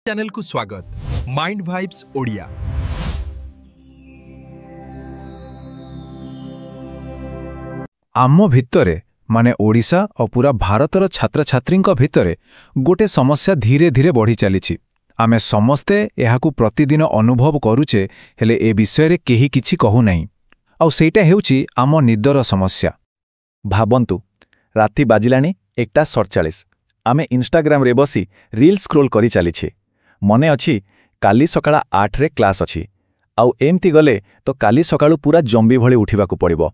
Channel को स्वागत mind vibes Odia. आम भितरे माने ओडिशा और पूरा भारतर छात्र छात्री भितरे गोटे समस्या धीरे धीरे बढ़ी चली। आमे समस्ते एहाकू प्रतिदिन अनुभव करुचे, हेले ए विषय रे केही किछि कहू नहीं। आउ सेटा हेउची आम निदर समस्या। भाबंतु राति बाजिलानी 1:47 आमे इंस्टाग्राम रे बसी रील स्क्रोल करी चलीछे। मने अछि काली सकाळ 8 रे क्लास अछि, आउ एमती गले तो काली सकाळू पूरा जंबी भली उठिबाकू पड़िबो।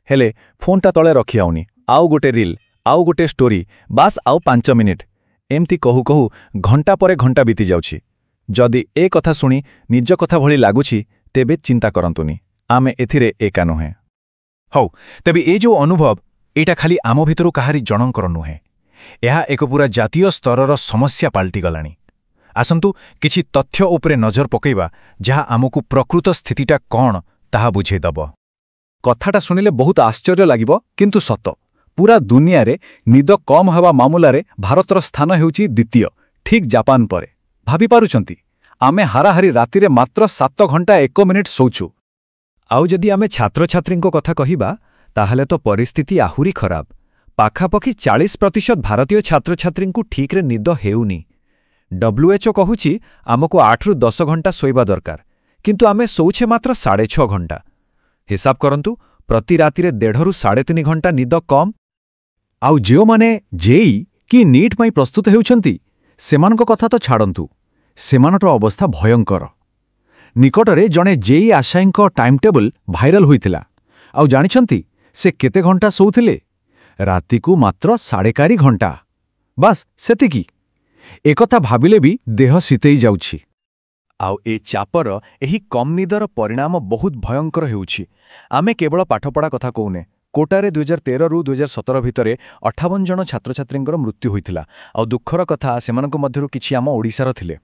हेले फोनटा तळे रखि आउनी, आउ गोटे रील, आउ गोटे स्टोरी, बास आउ 5 मिनिट एमती कहू कहू घंटा परे घंटा बीती जाउछि। जदि ए कथा सुनी निज कथा भली लागुछि तेबे चिंता करंतुनी, आमे एथिरे एका नुहे। हौ तेबे ए जो अनुभव एटा खाली आम भितरु काहारी जनंकर नुहे, एहा एक पूरा जातीय स्तरर समस्या पाल्टी गलानी। आसंतु किछि तथ्य उपरे नजर पकईबा जहा आमकु प्रकृत स्थितिटा कौन ताहा बुझे दब। कथाटा सुनिले बहुत आश्चर्य लागिबो, किंतु सत पूरा दुनिया रे निद कम हवा मामला रे भारतर स्थान हेउची द्वितीय, ठीक जापान परे। भाबी पारुचंती आमे हाराहारी राति रे मात्र 7 घंटा 1 मिनिट सोचु। आउ जदि आमे छात्र छात्रींको कथा कहिबा ताहले तो परिस्थिति आहुरी खराब। पाखापाखि 40% भारतीय छात्र छात्रींको ठीक रे निद हेउनी। WHO कहूची आमको 8 रु 10 घंटा सोइबा दरकार, किंतु आमे सोउछे मात्र 6.5 घंटा। हिसाब करंतु प्रति राति रे 1.5 रु 3.5 घंटा निद कम। आउ जेओ माने जेई कि नीट पई प्रस्तुत हेउचंती सेमानक कथा तो छाडंतु, सेमानटर अवस्था भयंकर। निकटरे जणे जेई आशायंक टाइम टेबल भाइरल होइतिला। आउ जानिछंती से केते घंटा सोउथिले? राति को मात्र 4.5 घंटा, बस सेतिकी। एकथा भाबिले भी देह शीतई जाउछि। आउ ए चापर एही कम निदर परिणाम बहुत भयंकर हेउछि। आमे केवल पाठपढ़ा कथा कहूने। कोटारे 2013 रु 2017 भितरे 58 जन छात्र छात्रींकर मृत्यु होइतिला। आउ दुखर कथा सेमानक मध्यरु किछि आम ओडिसार थिले।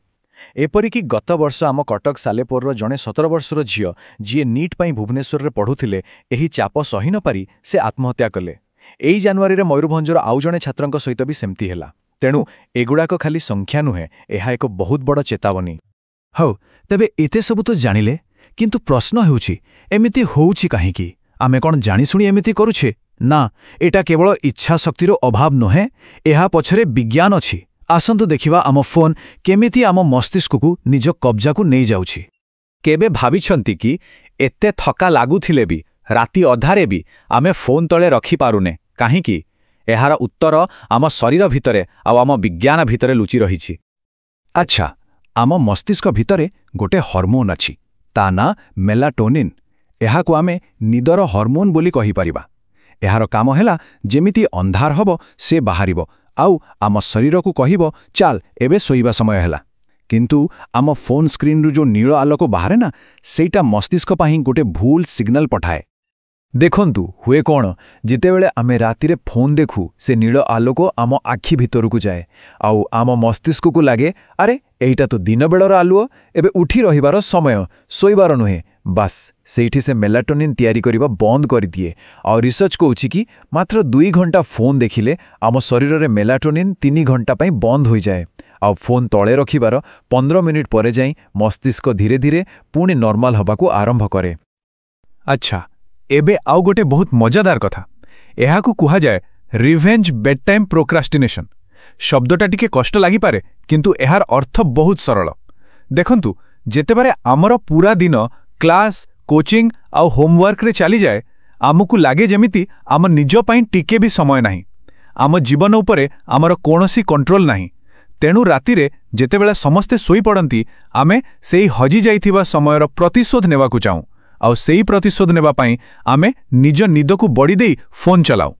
एपरिकी गत वर्ष आम कटक सालेपुरर जणे 17 वर्षर झियो जी नीट पई भुवनेश्वर रे पढुथिले, एही चाप सही न पारी से आत्महत्या कले। एई जनवरी रे मयूरभंजर आउ जणे छात्रंक सहित भी सेमती हेला। तेणु एगुड़ाक खाली संख्या नुहे, एहा एक बहुत बड़ चेतावनी। हौ तेबे एते सबु तो जानिले, किंतु प्रश्न हेउछि एमिति होउछि काहेकि? आमे कोन जानि सुनी एमिति करूछे? ना, एटा केवल इच्छा शक्तिर अभाव नुहे, एहा पछरे विज्ञान अछि। आसंतु देखिबा आम फोन केमिति आम मस्तिष्ककु निज कब्जाकु नै जाउछि। केबे भाबिछंती कि एते थका लागुथिले भी राति अधारे भी आमे फोन तळे रखि पारुने काहेकि? एहार उत्तर आम शरीर भितरे आउ आम विज्ञान भितरे लुचि रहिछि। अच्छा, आम मस्तिष्क भितरे गोटे हार्मोन अछि, ता ना मेलाटोनिन। एहाकु आमे निदर हार्मोन बोली कहि परिबा। एहार काम हेला जेमिति अंधार हबो से बाहरिबो, आउ आम शरीर को कहिबो चाल एबे सोइबा समय हेला। किंतु आम फोन स्क्रीन रु जो नील आलोक बाहरे ना, सेटा मस्तिष्क पाही गोटे भूल सिग्नल पठाए। देखंतु हुए कौन, जितेबेले आमे राति रे फोन देखु से नील आलोक आम आखि भितरकु जाए, आउ आम मस्तिष्क को लागे अरे एइटा तो दिन बेलर आलुओ, एबे उठी रहिबार समय, सोइबार नुहे। बस सेठी से मेलाटोनिन तैयारी करिबा बंद कर दिए। और रिसर्च कहूछि कि मात्र 2 घंटा फोन देखिले आम शरीर रे मेलाटोनिन 3 घंटा पई बंद हो जाए। आउ फोन तळे रखिबार 15 मिनिट परे जाई मस्तिष्क धीरे धीरे पुणी नॉर्मल हबाकू आरंभ करे। अच्छा, एबे आउ गोटे बहुत मजादार कथा। एहाकू कुहा जाए रिवेंज बेड टाइम प्रोक्रास्टिनेशन। शब्दटा टिके कष्ट लागि पारे, किंतु एहार अर्थ बहुत सरल। देखंतु जेतेबारे आमर पूरा दिन क्लास, कोचिंग आउ होमवर्क रे चली जाए, आमकू लागे जेमिति आम निज पई टिके भी समय नाही। आम जीवन उपरे आमर कोनोसी कंट्रोल नाही। तेणु राति रे जेतेबेले समस्ते सोई पड़ंती, आमे सेई हजी जाइथिबा समयर प्रतिशोध नेबाकू चाहू। आउ सेई प्रतिशोध नेबा पई आमे निज निदकू बड़ी देई फोन चलाऊ।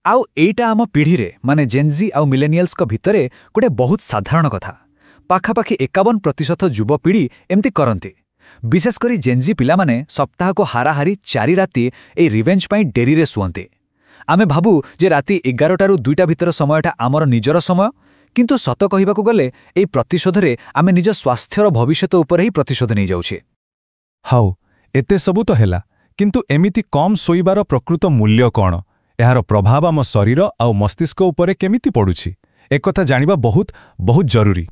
आउ एइटा आम पीढ़ी रे माने जेनजी आउ मिलेनियल्स को भितरे गोटे बहुत साधारण कथा। पाखापाखि 51% युवपीढ़ी एमती करंती। विशेष करी जेनजी पिला माने सप्ताह को हाराहारी 4 राति ए रिवेंज पई डेरी रे सुअंते। आमे भाबु जे राति 11 टारु 2टा भितर समयटा आमर निजर समय, किंतु सत कहिबाकू गले एई प्रतिशोध रे आमे निज स्वास्थ्यर भविष्यत उपरे ही प्रतिशोध नै जाउछे। हाउ एते सबु तो हेला, किंतु एमिति कम सोइबार प्रकृत मूल्य कौन? एहार प्रभाव आम शरीर आउ मस्तिष्क उपरे केमिति पड़ुछि? एक कथा जानिबा बहुत बहुत जरूरी।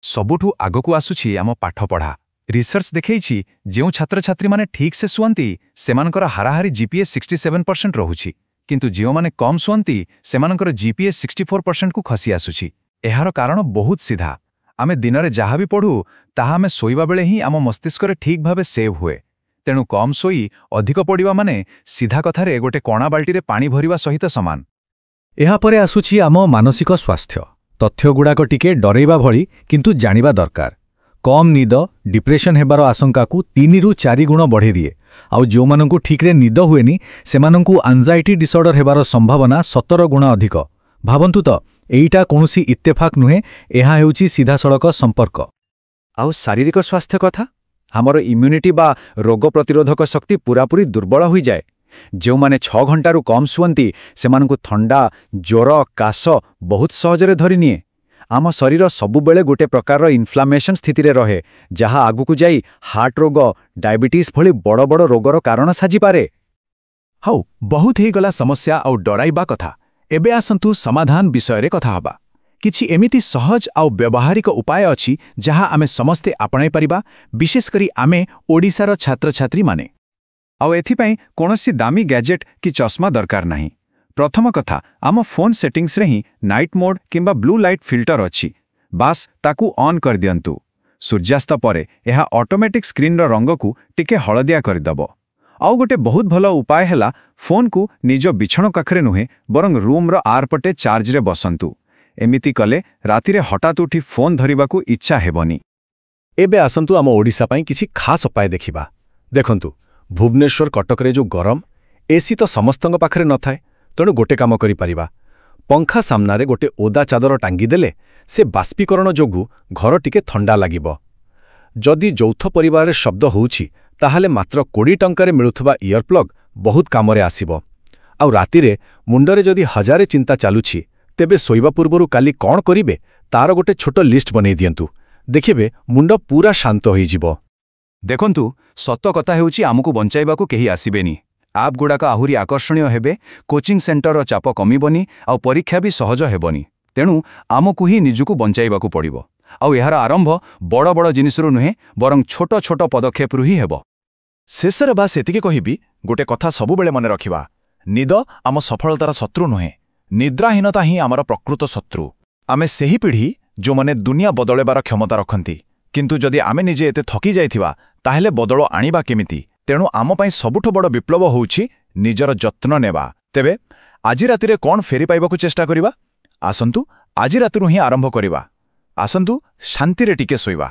ସବୁଠୁ ଆଗକୁ ଆସୁଛି ଆମ ପାଠପଢ଼ା। ରିସର୍ଚ୍ଚ ଦେଖେଇଛି ଯେଉଁ ଛାତ୍ରଛାତ୍ରୀମାନେ ଠିକ୍ସେ ଶୁଅନ୍ତି ସେମାନଙ୍କର ହାରାହାରି ଜିପିଏ 67% ରହୁଛି, କିନ୍ତୁ ଯେଉଁମାନେ କମ୍ ଶୁଅନ୍ତି ସେମାନଙ୍କର ଜିପିଏ 64%କୁ ଖସି ଆସୁଛି। ଏହାର କାରଣ ବହୁତ ସିଧା। ଆମେ ଦିନରେ ଯାହା ବି ପଢ଼ୁ ତାହା ଆମେ ଶୋଇବା ବେଳେ ହିଁ ଆମ ମସ୍ତିଷ୍କରେ ଠିକ୍ ଭାବେ ସେଭ୍ ହୁଏ। ତେଣୁ କମ୍ ଶୋଇ ଅଧିକ ପଢ଼ିବା ମାନେ ସିଧା କଥାରେ ଗୋଟେ କଣା ବାଲ୍ଟିରେ ପାଣି ଭରିବା ସହିତ ସମାନ। ଏହାପରେ ଆସୁଛି ଆମ ମାନସିକ ସ୍ୱାସ୍ଥ୍ୟ। ତଥ୍ୟଗୁଡ଼ାକ ଟିକେ ଡରେଇବା ଭଳି, କିନ୍ତୁ ଜାଣିବା ଦରକାର। କମ୍ ନିଦ ଡିପ୍ରେସନ୍ ହେବାର ଆଶଙ୍କାକୁ 3ରୁ 4 ଗୁଣ ବଢ଼େଇ ଦିଏ। ଆଉ ଯେଉଁମାନଙ୍କୁ ଠିକ୍ରେ ନିଦ ହୁଏନି ସେମାନଙ୍କୁ ଆନ୍ଜାଇଟି ଡିସଅର୍ଡର ହେବାର ସମ୍ଭାବନା 17 ଗୁଣ ଅଧିକ। ଭାବନ୍ତୁ ତ, ଏଇଟା କୌଣସି ଇତ୍ତେଫାକ ନୁହେଁ, ଏହା ହେଉଛି ସିଧାସଳଖ ସମ୍ପର୍କ। ଆଉ ଶାରୀରିକ ସ୍ୱାସ୍ଥ୍ୟ କଥା? ଆମର ଇମ୍ୟୁନିଟି ବା ରୋଗ ପ୍ରତିରୋଧକ ଶକ୍ତି ପୂରାପୂରି ଦୁର୍ବଳ ହୋଇଯାଏ। ଯେଉଁମାନେ 6 ଘଣ୍ଟାରୁ କମ୍ ଶୁଅନ୍ତି ସେମାନଙ୍କୁ ଥଣ୍ଡା, ଜ୍ୱର, କାଶ ବହୁତ ସହଜରେ ଧରିନିଏ। ଆମ ଶରୀର ସବୁବେଳେ ଗୋଟେ ପ୍ରକାରର ଇନଫ୍ଲାମେସନ୍ ସ୍ଥିତିରେ ରହେ, ଯାହା ଆଗକୁ ଯାଇ ହାର୍ଟ ରୋଗ, ଡାଇବେଟିସ୍ ଭଳି ବଡ଼ ବଡ଼ ରୋଗର କାରଣ ସାଜିପାରେ। ହଉ, ବହୁତ ହେଇଗଲା ସମସ୍ୟା ଆଉ ଡରାଇବା କଥା। ଏବେ ଆସନ୍ତୁ ସମାଧାନ ବିଷୟରେ କଥା ହେବା। କିଛି ଏମିତି ସହଜ ଆଉ ବ୍ୟବହାରିକ ଉପାୟ ଅଛି ଯାହା ଆମେ ସମସ୍ତେ ଆପଣାଇ ପାରିବା, ବିଶେଷ କରି ଆମେ ଓଡ଼ିଶାର ଛାତ୍ରଛାତ୍ରୀମାନେ। ଆଉ ଏଥିପାଇଁ କୌଣସି ଦାମୀ ଗ୍ୟାଜେଟ୍ କି ଚଷମା ଦରକାର ନାହିଁ। ପ୍ରଥମ କଥା, ଆମ ଫୋନ୍ ସେଟିଂସରେ ହିଁ ନାଇଟ୍ ମୋଡ୍ କିମ୍ବା ବ୍ଲୁ ଲାଇଟ୍ ଫିଲ୍ଟର ଅଛି। ବାସ୍ ତାକୁ ଅନ୍ କରିଦିଅନ୍ତୁ। ସୂର୍ଯ୍ୟାସ୍ତ ପରେ ଏହା ଅଟୋମେଟିକ୍ ସ୍କ୍ରିନ୍ର ରଙ୍ଗକୁ ଟିକେ ହଳଦିଆ କରିଦେବ। ଆଉ ଗୋଟେ ବହୁତ ଭଲ ଉପାୟ ହେଲା ଫୋନ୍କୁ ନିଜ ବିଛଣ ପାଖରେ ନୁହେଁ ବରଂ ରୁମ୍ର ଆରପଟେ ଚାର୍ଜରେ ବସନ୍ତୁ। ଏମିତି କଲେ ରାତିରେ ହଠାତ୍ ଉଠି ଫୋନ୍ ଧରିବାକୁ ଇଚ୍ଛା ହେବନି। ଏବେ ଆସନ୍ତୁ ଆମ ଓଡ଼ିଶା ପାଇଁ କିଛି ଖାସ୍ ଉପାୟ ଦେଖିବା। ଦେଖନ୍ତୁ, ଭୁବନେଶ୍ୱର, କଟକରେ ଯେଉଁ ଗରମ, ଏସି ତ ସମସ୍ତଙ୍କ ପାଖରେ ନଥାଏ। ତେଣୁ ଗୋଟେ କାମ କରିପାରିବା। ପଙ୍ଖା ସାମ୍ନାରେ ଗୋଟେ ଓଦା ଚାଦର ଟାଙ୍ଗିଦେଲେ ସେ ବାଷ୍ପୀକରଣ ଯୋଗୁଁ ଘର ଟିକେ ଥଣ୍ଡା ଲାଗିବ। ଯଦି ଯୌଥ ପରିବାରରେ ଶବ୍ଦ ହେଉଛି ତାହେଲେ ମାତ୍ର 20 ଟଙ୍କାରେ ମିଳୁଥିବା ଇୟରପ୍ଲଗ୍ ବହୁତ କାମରେ ଆସିବ। ଆଉ ରାତିରେ ମୁଣ୍ଡରେ ଯଦି ହଜାରେ ଚିନ୍ତା ଚାଲୁଛି, ତେବେ ଶୋଇବା ପୂର୍ବରୁ କାଲି କ'ଣ କରିବେ ତାର ଗୋଟେ ଛୋଟ ଲିଷ୍ଟ ବନେଇ ଦିଅନ୍ତୁ। ଦେଖିବେ ମୁଣ୍ଡ ପୁରା ଶାନ୍ତ ହୋଇଯିବ। ଦେଖନ୍ତୁ, ସତ କଥା ହେଉଛି ଆମକୁ ବଞ୍ଚାଇବାକୁ କେହି ଆସିବେନି। ଆପ୍ଗୁଡ଼ାକ ଆହୁରି ଆକର୍ଷଣୀୟ ହେବେ, କୋଚିଂ ସେଣ୍ଟରର ଚାପ କମିବନି, ଆଉ ପରୀକ୍ଷା ବି ସହଜ ହେବନି। ତେଣୁ ଆମକୁ ହିଁ ନିଜକୁ ବଞ୍ଚାଇବାକୁ ପଡ଼ିବ। ଆଉ ଏହାର ଆରମ୍ଭ ବଡ଼ ବଡ଼ ଜିନିଷରୁ ନୁହେଁ ବରଂ ଛୋଟ ଛୋଟ ପଦକ୍ଷେପରୁ ହିଁ ହେବ। ଶେଷରେ ବାସ୍ ଏତିକି କହିବି, ଗୋଟେ କଥା ସବୁବେଳେ ମନେ ରଖିବା, ନିଦ ଆମ ସଫଳତାର ଶତ୍ରୁ ନୁହେଁ। ନିଦ୍ରାହୀନତା ହିଁ ଆମର ପ୍ରକୃତ ଶତ୍ରୁ। ଆମେ ସେହି ପିଢ଼ି ଯେଉଁମାନେ ଦୁନିଆ ବଦଳାଇବାର କ୍ଷମତା ରଖନ୍ତି। କିନ୍ତୁ ଯଦି ଆମେ ନିଜେ ଏତେ ଥକି ଯାଇଥିବା ତାହେଲେ ବଦଳ ଆଣିବା କେମିତି? ତେଣୁ ଆମ ପାଇଁ ସବୁଠୁ ବଡ଼ ବିପ୍ଳବ ହେଉଛି ନିଜର ଯତ୍ନ ନେବା। ତେବେ ଆଜି ରାତିରେ କ'ଣ ଫେରି ପାଇବାକୁ ଚେଷ୍ଟା କରିବା? ଆସନ୍ତୁ ଆଜି ରାତିରୁ ହିଁ ଆରମ୍ଭ କରିବା। ଆସନ୍ତୁ ଶାନ୍ତିରେ ଟିକେ ଶୋଇବା।